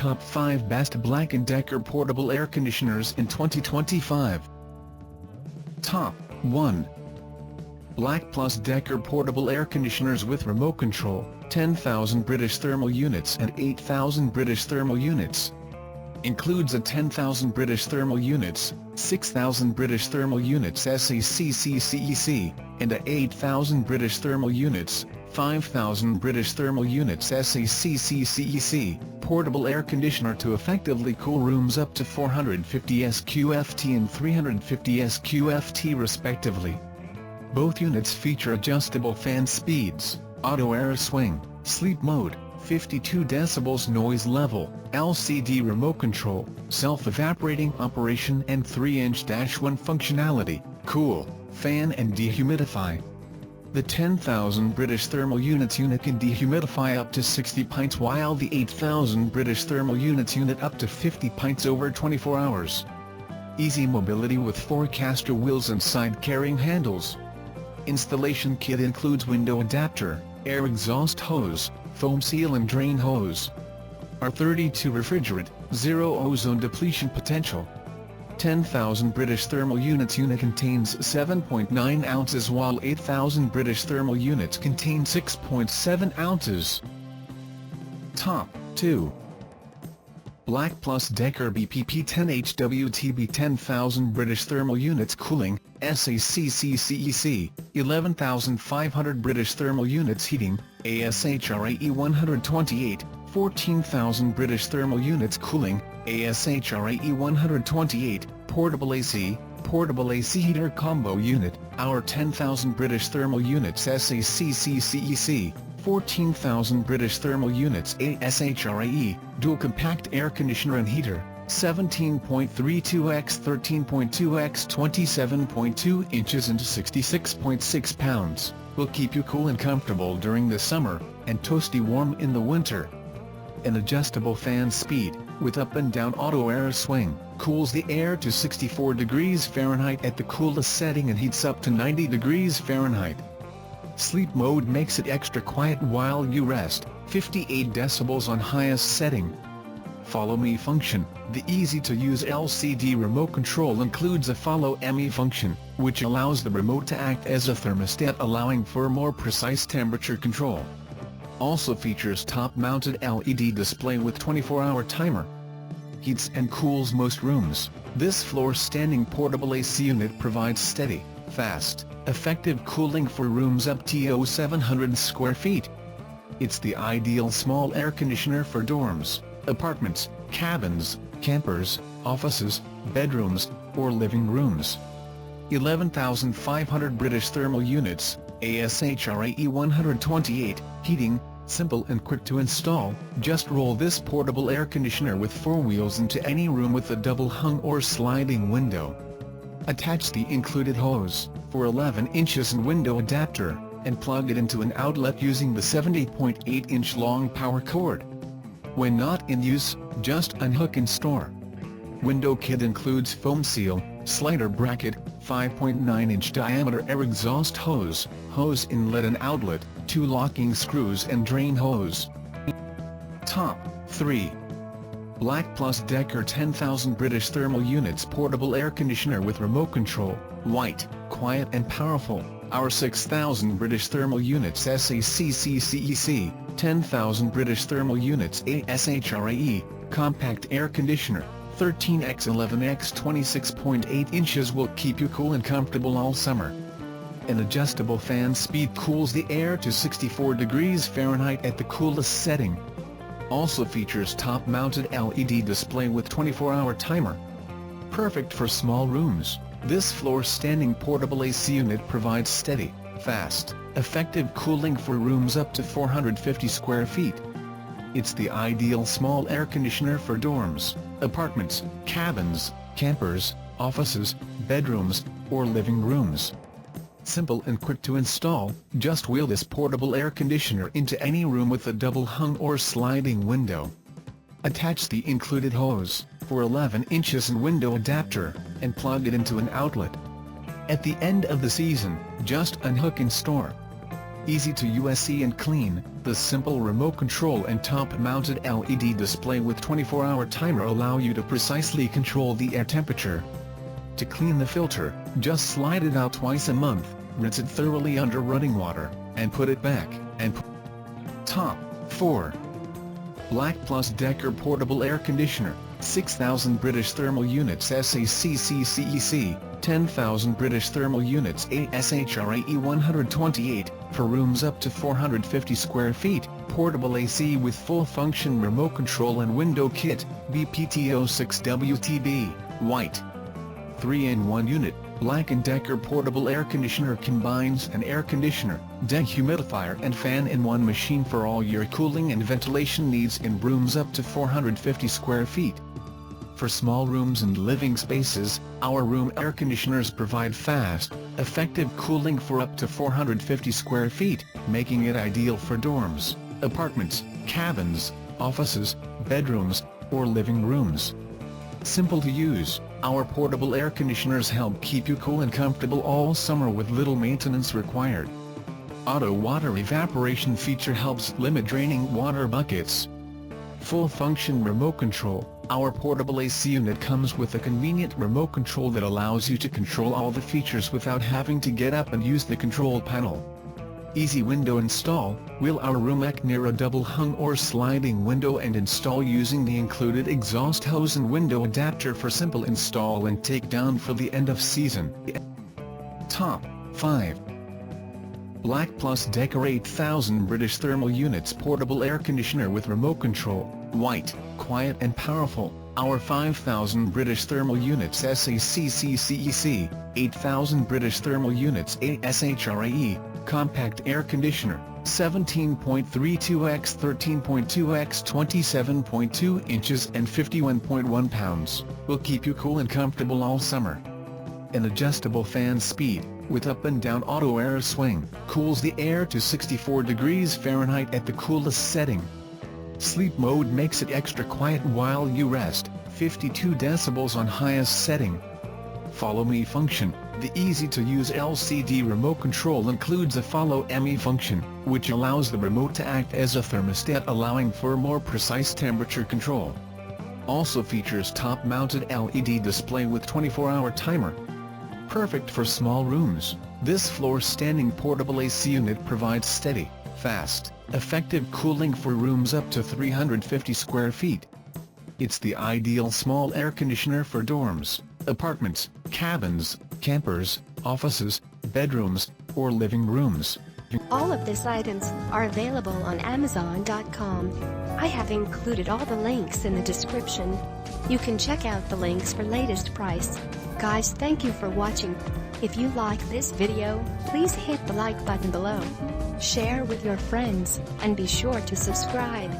top 5 best Black & Decker portable air conditioners in 2025. Top 1. Black + Decker portable air conditioners with remote control, 10,000 British thermal units and 8,000 British thermal units. Includes a 10,000 British thermal units, 6,000 British thermal units SACC, and a 8,000 British thermal units, 5,000 British thermal units SACC portable air conditioner to effectively cool rooms up to 450 SQFT and 350 SQFT respectively. Both units feature adjustable fan speeds, auto air swing, sleep mode, 52 decibels noise level, LCD remote control, self-evaporating operation and 3-inch-1 functionality, cool, fan and dehumidify. The 10,000 British thermal units unit can dehumidify up to 60 pints while the 8,000 British thermal units unit up to 50 pints over 24 hours. Easy mobility with 4 caster wheels and side carrying handles. Installation kit includes window adapter, air exhaust hose, foam seal and drain hose. R32 refrigerant, 0 ozone depletion potential. 10,000 British thermal units unit contains 7.9 ounces while 8,000 British thermal units contain 6.7 ounces. Top 2. Black + Decker BPP10HWTB 10,000 British thermal units cooling, SACC, 11,500 British thermal units heating, ASHRAE 128, 14,000 British thermal units cooling, ASHRAE 128, portable AC heater combo unit, our 10,000 British thermal units SACC, 14,000 British thermal units ASHRAE, dual compact air conditioner and heater, 17.32 x 13.2 x 27.2 inches into 66.6 pounds, will keep you cool and comfortable during the summer, and toasty warm in the winter. An adjustable fan speed, with up and down auto air swing, cools the air to 64 degrees Fahrenheit at the coolest setting and heats up to 90 degrees Fahrenheit. Sleep mode makes it extra quiet while you rest, 58 decibels on highest setting. Follow Me function, the easy-to-use LCD remote control includes a Follow Me function, which allows the remote to act as a thermostat allowing for more precise temperature control. Also features top-mounted LED display with 24-hour timer. Heats and cools most rooms. This floor-standing portable AC unit provides steady, fast, effective cooling for rooms up to 700 square feet. It's the ideal small air conditioner for dorms, apartments, cabins, campers, offices, bedrooms, or living rooms. 11,500 British thermal units, ASHRAE 128, heating, simple and quick to install. Just roll this portable air conditioner with 4 wheels into any room with a double hung or sliding window. Attach the included hose, for 11 inches and window adapter, and plug it into an outlet using the 70.8-inch long power cord. When not in use, just unhook and store. Window kit includes foam seal, slider bracket, 5.9-inch diameter air exhaust hose, hose inlet and outlet, 2 locking screws and drain hose. Top 3. Black + Decker 10,000 British thermal units portable air conditioner with remote control, white, quiet and powerful, our 6,000 British thermal units SACC, 10,000 British thermal units ASHRAE, compact air conditioner, 13x11x 26.8 inches will keep you cool and comfortable all summer. An adjustable fan speed cools the air to 64 degrees Fahrenheit at the coolest setting. Also features top-mounted LED display with 24-hour timer. Perfect for small rooms, this floor-standing portable AC unit provides steady, fast, effective cooling for rooms up to 450 square feet. It's the ideal small air conditioner for dorms, apartments, cabins, campers, offices, bedrooms, or living rooms. Simple and quick to install, just wheel this portable air conditioner into any room with a double hung or sliding window. Attach the included hose, for 11 inches and window adapter, and plug it into an outlet. At the end of the season, just unhook and store. Easy to use and clean, the simple remote control and top-mounted LED display with 24-hour timer allow you to precisely control the air temperature. To clean the filter, just slide it out twice a month, rinse it thoroughly under running water, and put it back, and Top 4. Black Plus DECKER Portable Air Conditioner, 6,000 British Thermal Units SACC, 10,000 British Thermal Units ASHRAE 128, for rooms up to 450 square feet, portable AC with full function remote control and window kit, BPTO6WTB, white. 3-in-1 unit, Black & Decker Portable Air Conditioner combines an air conditioner, dehumidifier and fan in one machine for all your cooling and ventilation needs in rooms up to 450 square feet. For small rooms and living spaces, our room air conditioners provide fast, effective cooling for up to 450 square feet, making it ideal for dorms, apartments, cabins, offices, bedrooms, or living rooms. Simple to use, our portable air conditioners help keep you cool and comfortable all summer with little maintenance required. Auto water evaporation feature helps limit draining water buckets. Full function remote control, our portable AC unit comes with a convenient remote control that allows you to control all the features without having to get up and use the control panel. Easy window install, wheel our room near a double hung or sliding window and install using the included exhaust hose and window adapter for simple install and take down for the end of season. Top 5. Black Plus DECKER 8,000 British Thermal Units Portable Air Conditioner with Remote Control, white, quiet and powerful, our 5,000 British Thermal Units SACC, 8,000 British Thermal Units ASHRAE, compact air conditioner, 17.32 x 13.2 x 27.2 inches and 51.1 pounds, will keep you cool and comfortable all summer. An adjustable fan speed, with up and down auto air swing, cools the air to 64 degrees Fahrenheit at the coolest setting. Sleep mode makes it extra quiet while you rest, 52 decibels on highest setting. Follow Me function, the easy-to-use LCD remote control includes a Follow Me function, which allows the remote to act as a thermostat allowing for more precise temperature control. Also features top-mounted LED display with 24-hour timer. Perfect for small rooms, this floor-standing portable AC unit provides steady, fast, effective cooling for rooms up to 350 square feet. It's the ideal small air conditioner for dorms, apartments, cabins, campers, offices, bedrooms, or living rooms. All of these items are available on Amazon.com. I have included all the links in the description. You can check out the links for latest price. Guys, thank you for watching. If you like this video, please hit the like button below. Share with your friends, and be sure to subscribe.